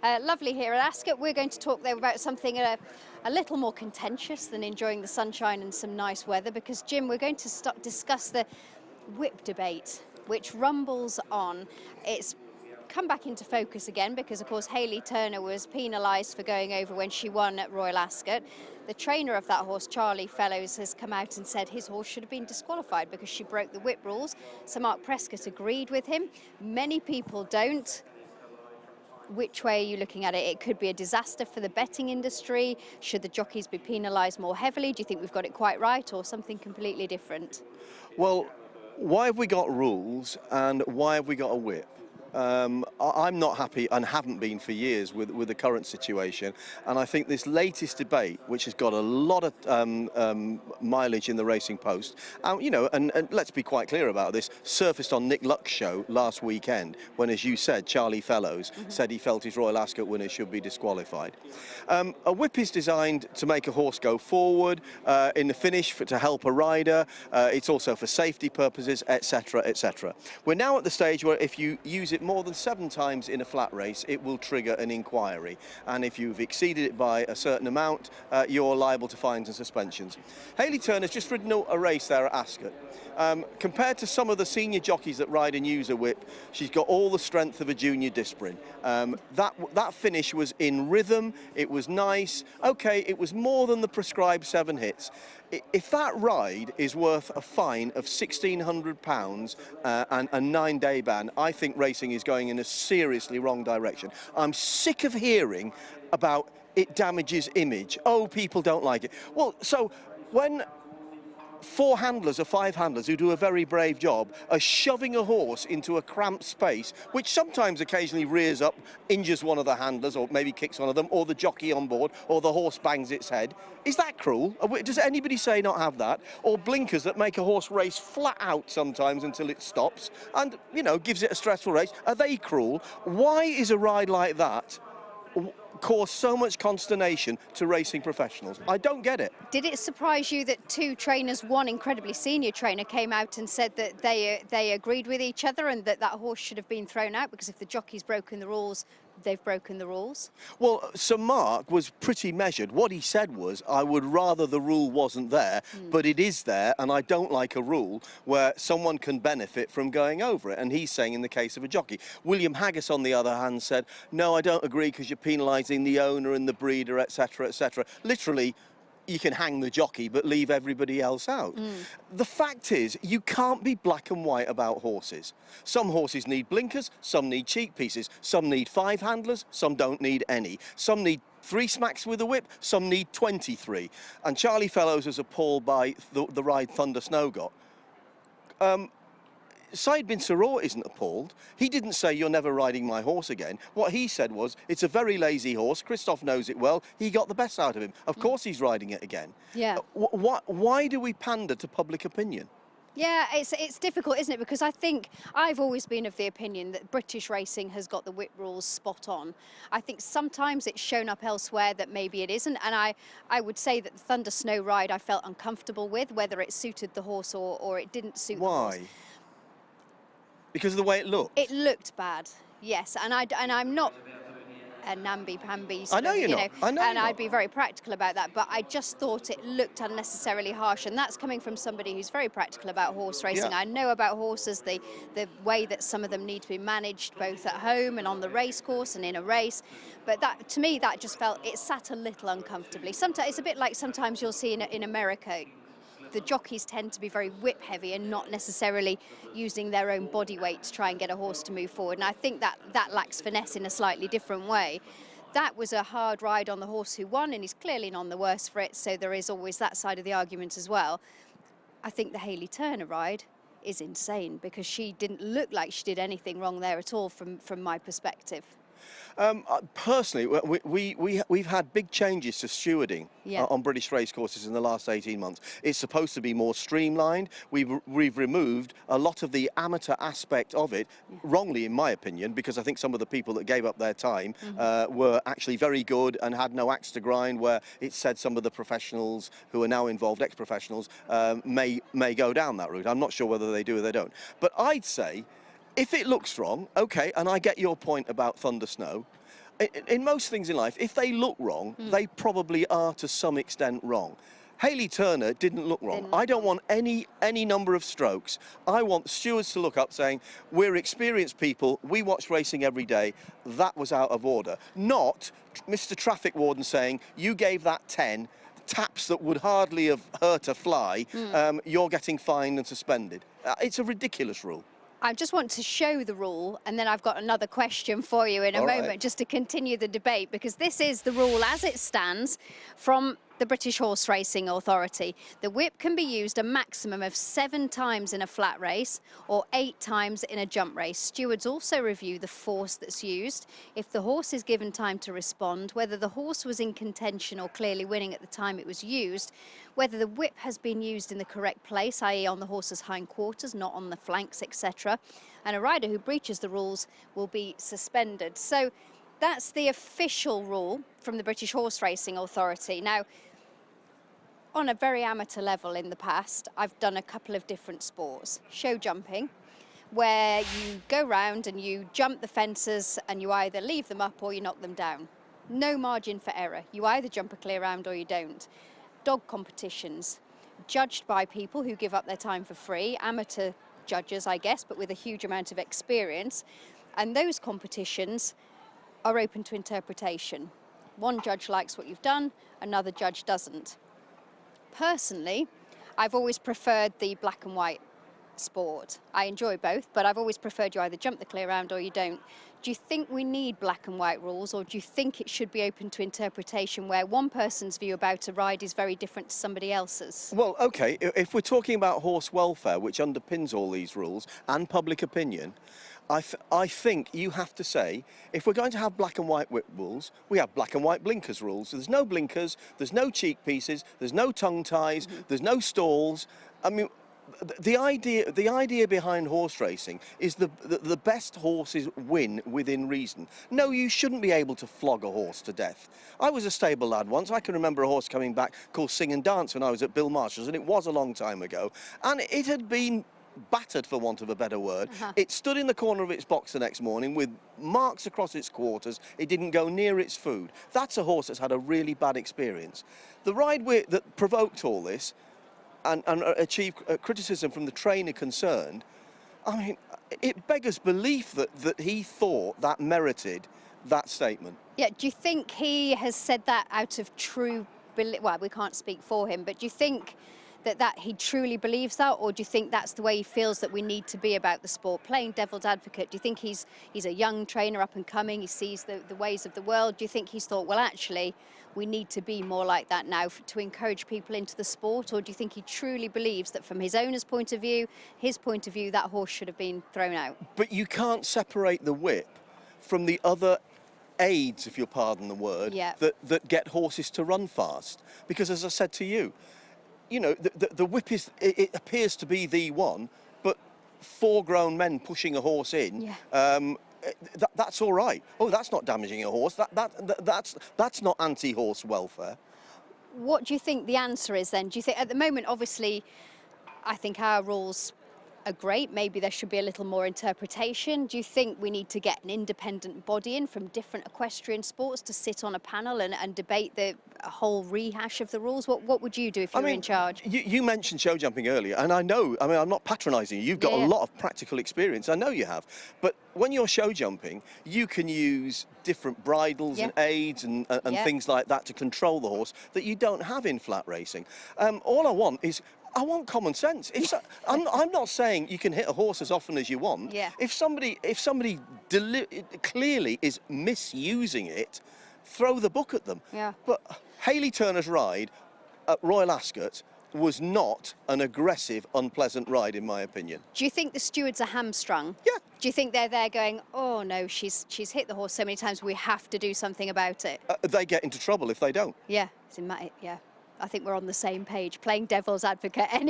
Lovely here at Ascot. We're going to talk though about something a little more contentious than enjoying the sunshine and some nice weather, because Jim, we're going to discuss the whip debate, which rumbles on. It's come back into focus again because, of course, Hayley Turner was penalised for going over when she won at Royal Ascot. The trainer of that horse, Charlie Fellows, has come out and said his horse should have been disqualified because she broke the whip rules. Sir Mark Prescott agreed with him. Many people don't. Which way are you looking at it? It could be a disaster for the betting industry. Should the jockeys be penalised more heavily? Do you think we've got it quite right, or something completely different? Well, why have we got rules and why have we got a whip? I'm not happy and haven't been for years with the current situation, and I think this latest debate, which has got a lot of mileage in the Racing Post, and let's be quite clear about this, surfaced on Nick Luck's show last weekend when, as you said, Charlie Fellows said he felt his Royal Ascot winner should be disqualified. A whip is designed to make a horse go forward in the finish to help a rider. It's also for safety purposes, etc., etc. We're now at the stage where if you use it more than 7 times in a flat race, it will trigger an inquiry, and if you've exceeded it by a certain amount, you're liable to fines and suspensions. Hayley Turner's just ridden a race there at Ascot. Compared to some of the senior jockeys that ride and use a whip, she's got all the strength of a junior Disprin. That finish was in rhythm, it was nice. Okay, it was more than the prescribed 7 hits. If that ride is worth a fine of £1,600 and a 9-day ban, I think racing is going in a seriously wrong direction. I'm sick of hearing about it damages image. Oh, people don't like it. Well, so when 4 handlers or 5 handlers who do a very brave job are shoving a horse into a cramped space, which sometimes occasionally rears up, injures one of the handlers, or maybe kicks one of them, or the jockey on board, or the horse bangs its head. Is that cruel? Does anybody say not have that? Or blinkers that make a horse race flat out sometimes until it stops and, gives it a stressful race. Are they cruel? Why is a ride like that cause so much consternation to racing professionals? I don't get it. Did it surprise you that 2 trainers, one incredibly senior trainer, came out and said that they agreed with each other and that horse should have been thrown out because if the jockey's broken the rules, they've broken the rules? Well, Sir Mark was pretty measured. What he said was, I would rather the rule wasn't there, but it is there, and I don't like a rule where someone can benefit from going over it. And he's saying in the case of a jockey. William Haggis, on the other hand, said, no, I don't agree because you're penalising the owner and the breeder, etc., etc. Literally, you can hang the jockey but leave everybody else out. The fact is, you can't be black and white about horses. Some horses need blinkers, some need cheek pieces, some need 5 handlers, some don't need any. Some need 3 smacks with a whip, some need 23. And Charlie Fellows was appalled by the ride Thunder Snow got. Said bin Suroor isn't appalled. He didn't say, you're never riding my horse again. What he said was, it's a very lazy horse. Christoph knows it well. He got the best out of him. Of course he's riding it again. Yeah. Why do we pander to public opinion? Yeah, it's difficult, isn't it? Because I think I've always been of the opinion that British racing has got the whip rules spot on. I think sometimes it's shown up elsewhere that maybe it isn't, and I would say that the Thunder Snow ride I felt uncomfortable with, whether it suited the horse or it didn't suit the horse. Why? Because of the way it looked? It looked bad, yes, and I'm not a namby-pamby, I know you're not. I know and I'd be very practical about that, but I just thought it looked unnecessarily harsh, and that's coming from somebody who's very practical about horse racing. Yeah. I know about horses, the way that some of them need to be managed both at home and on the race course and in a race, but that, to me, that just felt, it sat a little uncomfortably. Sometimes it's a bit like sometimes you'll see in America, the jockeys tend to be very whip heavy and not necessarily using their own body weight to try and get a horse to move forward. And I think that lacks finesse in a slightly different way. That was a hard ride on the horse who won, and he's clearly none the worse for it, so there is always that side of the argument as well. I think the Hayley Turner ride is insane because she didn't look like she did anything wrong there at all from my perspective. Personally, we've had big changes to stewarding on British racecourses in the last 18 months. It's supposed to be more streamlined. We've removed a lot of the amateur aspect of it, wrongly in my opinion, because I think some of the people that gave up their time were actually very good and had no axe to grind, where it said some of the professionals who are now involved, ex-professionals, may go down that route. I'm not sure whether they do or they don't. But I'd say, if it looks wrong, okay, and I get your point about Thunder Snow, In most things in life, if they look wrong, they probably are to some extent wrong. Hayley Turner didn't look wrong. I don't want any number of strokes. I want stewards to look up saying, we're experienced people, we watch racing every day, that was out of order. Not Mr. Traffic Warden saying, you gave that 10, taps that would hardly have hurt a fly, you're getting fined and suspended. It's a ridiculous rule. I just want to show the rule, and then I've got another question for you in a moment, just to continue the debate, because this is the rule as it stands from the British Horse Racing Authority. The whip can be used a maximum of 7 times in a flat race or 8 times in a jump race. Stewards also review the force that's used, if the horse is given time to respond, whether the horse was in contention or clearly winning at the time it was used, whether the whip has been used in the correct place, i.e. on the horse's hindquarters, not on the flanks, etc. And a rider who breaches the rules will be suspended. So that's the official rule from the British Horse Racing Authority. Now, on a very amateur level in the past, I've done a couple of different sports. Show jumping, where you go round and you jump the fences and you either leave them up or you knock them down. No margin for error. You either jump a clear round or you don't. Dog competitions, judged by people who give up their time for free, amateur judges, I guess, but with a huge amount of experience. And those competitions are open to interpretation. One judge likes what you've done, another judge doesn't. Personally, I've always preferred the black and white sport. I enjoy both, but I've always preferred you either jump the clear round or you don't. Do you think we need black and white rules, or do you think it should be open to interpretation where one person's view about a ride is very different to somebody else's? Well, OK, if we're talking about horse welfare, which underpins all these rules, and public opinion, I think you have to say, if we're going to have black and white whip rules, we have black and white blinkers rules. There's no blinkers, there's no cheek pieces, there's no tongue ties, there's no stalls. I mean, the idea behind horse racing is the best horses win within reason. No, you shouldn't be able to flog a horse to death. I was a stable lad once. I can remember a horse coming back called Sing and Dance when I was at Bill Marshall's, and it was a long time ago. And it had been battered, for want of a better word. It stood in the corner of its box the next morning with marks across its quarters. It didn't go near its food. That's a horse that's had a really bad experience. The ride that provoked all this and achieved criticism from the trainer concerned, I mean, it beggars belief that he thought that merited that statement. Yeah, do you think he has said that out of true belief? Well, we can't speak for him, but do you think that he truly believes that, or do you think that's the way he feels that we need to be about the sport? Playing devil's advocate, do you think he's a young trainer, up and coming, he sees the ways of the world? Do you think he's thought, well, actually, we need to be more like that now to encourage people into the sport? Or do you think he truly believes that from his owner's point of view, that horse should have been thrown out? But you can't separate the whip from the other aids, if you'll pardon the word, that get horses to run fast. Because as I said to you, you know, the whip it appears to be the one, but 4 grown men pushing a horse in, that's all right. Oh, that's not damaging a horse. That's not anti-horse welfare. What do you think the answer is then? Do you think at the moment, obviously, I think our rules are great. Maybe there should be a little more interpretation. Do you think we need to get an independent body in from different equestrian sports to sit on a panel and debate the whole rehash of the rules? What would you do if you were in charge? You mentioned show jumping earlier, and I know, I mean, I'm not patronising you. You've got a lot of practical experience. I know you have. But when you're show jumping, you can use different bridles and aids and things like that to control the horse that you don't have in flat racing. All I want is common sense. I'm not saying you can hit a horse as often as you want. If somebody clearly is misusing it, throw the book at them. But Hayley Turner's ride at Royal Ascot was not an aggressive, unpleasant ride, in my opinion. Do you think the stewards are hamstrung? Yeah. Do you think they're there going, oh no, she's hit the horse so many times, we have to do something about it? They get into trouble if they don't. Yeah, I think we're on the same page, playing devil's advocate.